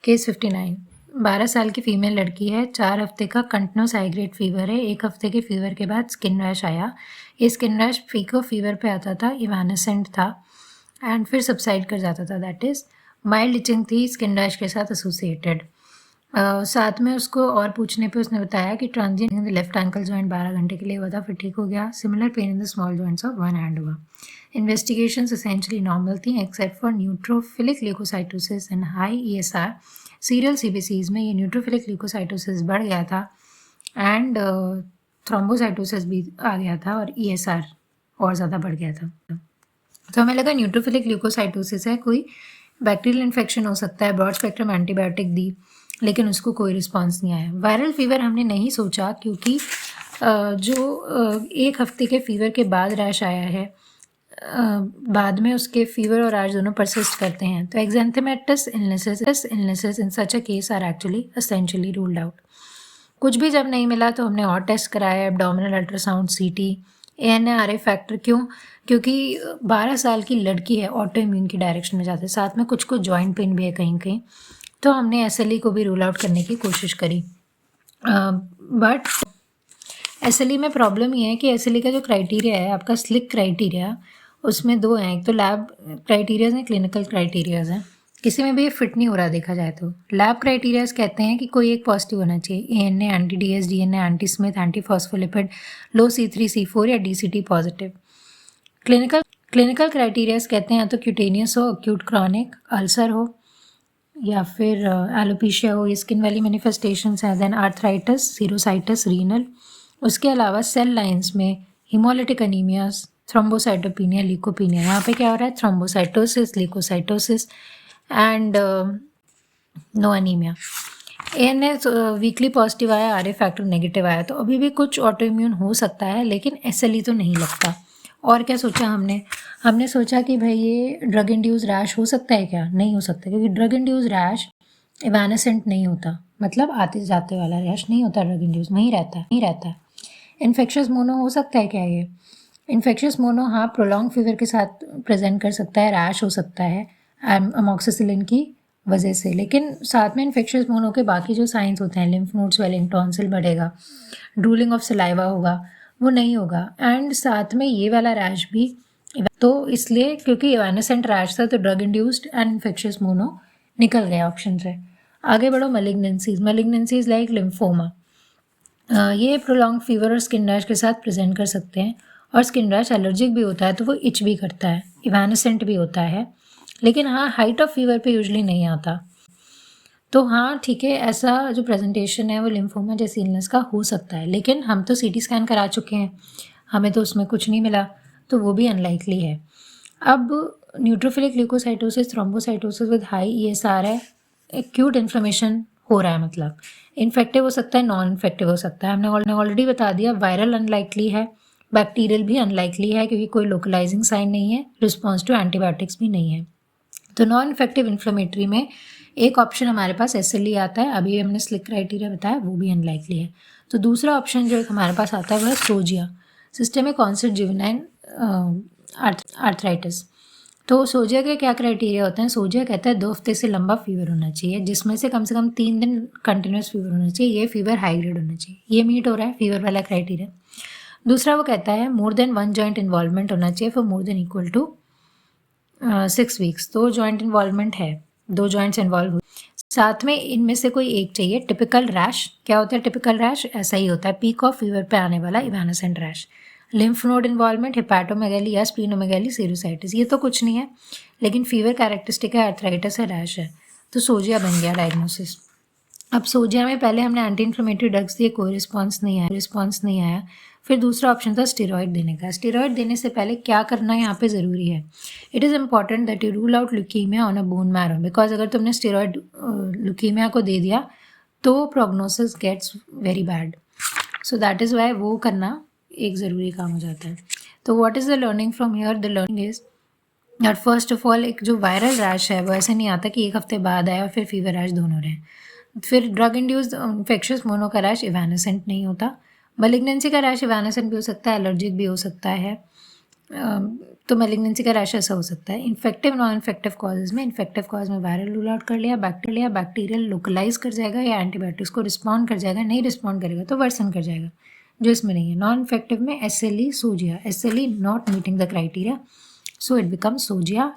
Case 59। 12 साल की female लड़की है, 4 हफ्ते का कंटिन्यूस हाई ग्रेड फीवर है। 1 हफ्ते के फीवर के बाद स्किन रैश आया। ये स्किन रैश फीको फीवर पे आता था, इवानेसेंट था एंड फिर सबसाइड कर जाता था। दैट इज़ माइल्ड इचिंग थी स्किन रैश के साथ एसोसिएटेड। साथ में उसको और पूछने पे उसने बताया कि transient in the left ankle joint 12 घंटे के लिए हुआ था, फिर ठीक हो गया। Similar pain in the small joints of one hand हुआ। इन्वेस्टिगेशंस एसेंशियली नॉर्मल थी except for neutrophilic leukocytosis and high ESR। Serial CBCs में ये न्यूट्रोफिलिक ल्यूकोसाइटोसिस बढ़ गया था एंड थ्रोम्बोसाइटोसिस भी आ गया था और ESR और ज़्यादा बढ़ गया था। तो हमें लगा न्यूट्रोफिलिक ल्यूकोसाइटोसिस है, कोई बैक्टीरियल इन्फेक्शन हो सकता है। ब्रॉड स्पेक्ट्रम एंटीबायोटिक दी लेकिन उसको कोई रिस्पांस नहीं आया। वायरल फीवर हमने नहीं सोचा क्योंकि जो 1 हफ्ते के फीवर के बाद रैश आया है, बाद में उसके फीवर और रैश दोनों परसिस्ट करते हैं। तो exanthematous illnesses in such a case are actually essentially ruled out. कुछ भी जब नहीं मिला तो हमने और टेस्ट कराया, abdominal ultrasound, CT, ANA-RA factor. क्यों? क्योंकि 12 साल की लड़की है, ऑटो इम्यून की डायरेक्शन में जाते हैं, साथ में कुछ जॉइंट पेन भी है कहीं कहीं, तो हमने SLE को भी रूल आउट करने की कोशिश करी। बट SLE में प्रॉब्लम ये है कि SLE का जो क्राइटेरिया है आपका स्लिक क्राइटेरिया, उसमें 2 हैं। एक तो लैब क्राइटेरियाज हैं, क्लिनिकल क्राइटेरियाज हैं। किसी में भी ये फिट नहीं हो रहा देखा जाए तो। लैब क्राइटेरियाज कहते हैं कि कोई एक पॉजिटिव होना चाहिए, ANA, एंटी-DS, DNA, एंटी-स्मिथ, एंटी-फॉस्फोलिपिड, लो C3, C4 या DCT पॉजिटिव। क्लिनिकल क्राइटेरियाज कहते हैं तो क्यूटेनियस हो, अक्यूट क्रॉनिक अल्सर हो, या फिर एलोपेशिया हो, ये स्किन वाली मैनिफेस्टेशंस हैं। Then arthritis, serositis, renal. उसके अलावा सेल लाइंस में हिमोलिटिक अनीमियाज, थ्रोम्बोसाइटोपिनिया, ल्यूकोपिनिया। यहाँ पे क्या हो रहा है? Thrombocytosis, leukocytosis and no anaemia. ANA weakly positive आया, RA फैक्टर नेगेटिव आया, तो अभी भी कुछ ऑटो इम्यून हो सकता है, लेकिन SLE तो नहीं लगता। और क्या सोचा हमने सोचा कि भाई ये ड्रग इंड्यूस रैश हो सकता है क्या? नहीं हो सकता, क्योंकि ड्रग इंड्यूस रैश इवानेसेंट नहीं होता, मतलब आते जाते वाला रैश नहीं होता, ड्रग इंड्यूस वहीं रहता है। इन्फेक्शियस मोनो हो सकता है क्या? ये इन्फेक्शियस मोनो हाँ प्रोलॉन्ग फीवर के साथ प्रेजेंट कर सकता है, रैश हो सकता है अमॉक्सिसिलिन की वजह से, लेकिन साथ में इन्फेक्शियस मोनो के बाकी जो साइंस होते हैं, लिम्फ नोड स्वेलिंग, टॉन्सिल बढ़ेगा, ड्रूलिंग ऑफ सलाइवा होगा, वो नहीं होगा। एंड साथ में ये वाला रैश भी, तो इसलिए क्योंकि इवानेसेंट रैश था तो drug induced and infectious mono निकल गया ऑप्शन से। आगे बढ़ो, मलिग्नेंसीज लाइक लिम्फोमा। ये प्रोलॉन्ग फीवर और स्किन रैश के साथ प्रेजेंट कर सकते हैं, और स्किन रैश एलर्जिक भी होता है तो वो इच भी करता है, इवानेसेंट भी होता है, लेकिन हाँ हाइट ऑफ फीवर पे यूजुअली नहीं आता। तो हाँ ठीक है, ऐसा जो प्रेजेंटेशन है वो लिम्फोमा जैसी इलनेस का हो सकता है, लेकिन हम तो CT स्कैन करा चुके हैं, हमें तो उसमें कुछ नहीं मिला, तो वो भी अनलाइकली है। अब neutrophilic leukocytosis, thrombocytosis with high ESR है, एक्यूट इन्फ्लेमेशन हो रहा है, मतलब इन्फेक्टिव हो सकता है, नॉन इन्फेक्टिव हो सकता है। हमने ऑलरेडी बता दिया, वायरल अनलाइकली है, बैक्टीरियल भी अनलाइकली है क्योंकि कोई लोकलाइजिंग साइन नहीं है, रिस्पॉन्स टू एंटीबायोटिक्स भी नहीं है। तो नॉन इन्फेक्टिव इन्फ्लेमेटरी में एक ऑप्शन हमारे पास SLE आता है, अभी हमने स्लिक क्राइटेरिया बताया, वो भी अनलाइकली है। तो दूसरा ऑप्शन जो हमारे पास आता है वो है सोजिया, सिस्टेमिक ऑन्सेट जुवेनाइल आर्थराइटिस। तो सोजिया के क्या क्राइटेरिया होते हैं? सोजिया कहता है 2 हफ्ते से लंबा फीवर होना चाहिए, जिसमें से कम 3 दिन कंटिन्यूस फीवर होना चाहिए, ये फीवर हाई ग्रेड होना चाहिए, ये मीट हो रहा है फीवर वाला क्राइटेरिया। दूसरा वो कहता है मोर देन 1 जॉइंट इन्वॉल्वमेंट होना चाहिए for more than equal to 6 weeks. तो जॉइंट इन्वॉल्वमेंट है, 2 जॉइंट्स इन्वॉल्व हुए, साथ में इनमें से कोई एक चाहिए। टिपिकल रैश क्या होता है? टिपिकल रैश ऐसा ही होता है, पीक ऑफ फीवर पे आने वाला इवानेसेंट रैश। लिम्फ नोड इन्वॉल्वमेंट, हेपाटोमेगाली या स्प्लीनोमेगाली, सेरोसाइटिस, ये तो कुछ नहीं है, लेकिन फीवर कैरेक्टरिस्टिक है, आर्थराइटिस है, रैश है, तो सोजिया बन गया डायग्नोसिस। अब सोजिया में पहले हमने एंटी इन्फ्लेमेटरी ड्रग्स दिए, कोई रिस्पॉन्स नहीं आया। फिर दूसरा ऑप्शन था स्टेरॉइड देने का। स्टेरॉइड देने से पहले क्या करना यहाँ पे ज़रूरी है? It is important that you rule out leukaemia on a bone marrow, because अगर तुमने स्टेरॉइड ल्यूकीमिया को दे दिया तो prognosis gets very bad, so that is why वो करना एक ज़रूरी काम हो जाता है। तो what is the learning from here? The learning is that first of all, एक जो वायरल रैश है वो ऐसे नहीं आता कि 1 हफ्ते बाद आया और फिर फीवर रैश दोनों रहे। फिर ड्रग इंड्यूस्ड इन्फेक्शियस मोनो का रैश इवानेसेंट नहीं होता। मलिग्नेंसी का रैश इवानेसेंट भी हो सकता है, एलर्जिक भी हो सकता है, तो मैलिग्नेंसी का रैश ऐसा हो सकता है। इन्फेक्टिव नॉन इन्फेक्टिव कॉजेज में, इन्फेक्टिव कॉज में वायरल रूल आउट कर लिया, बैक्टीरियल लोकलाइज कर जाएगा या एंटीबायोटिक्स को रिस्पॉन्ड कर जाएगा, नहीं रिस्पॉन्ड करेगा तो वर्सन कर जाएगा, जो इसमें नहीं है। नॉन इन्फेक्टिव में SLE सोजिया, SLE not meeting the criteria, so it becomes सोजिया।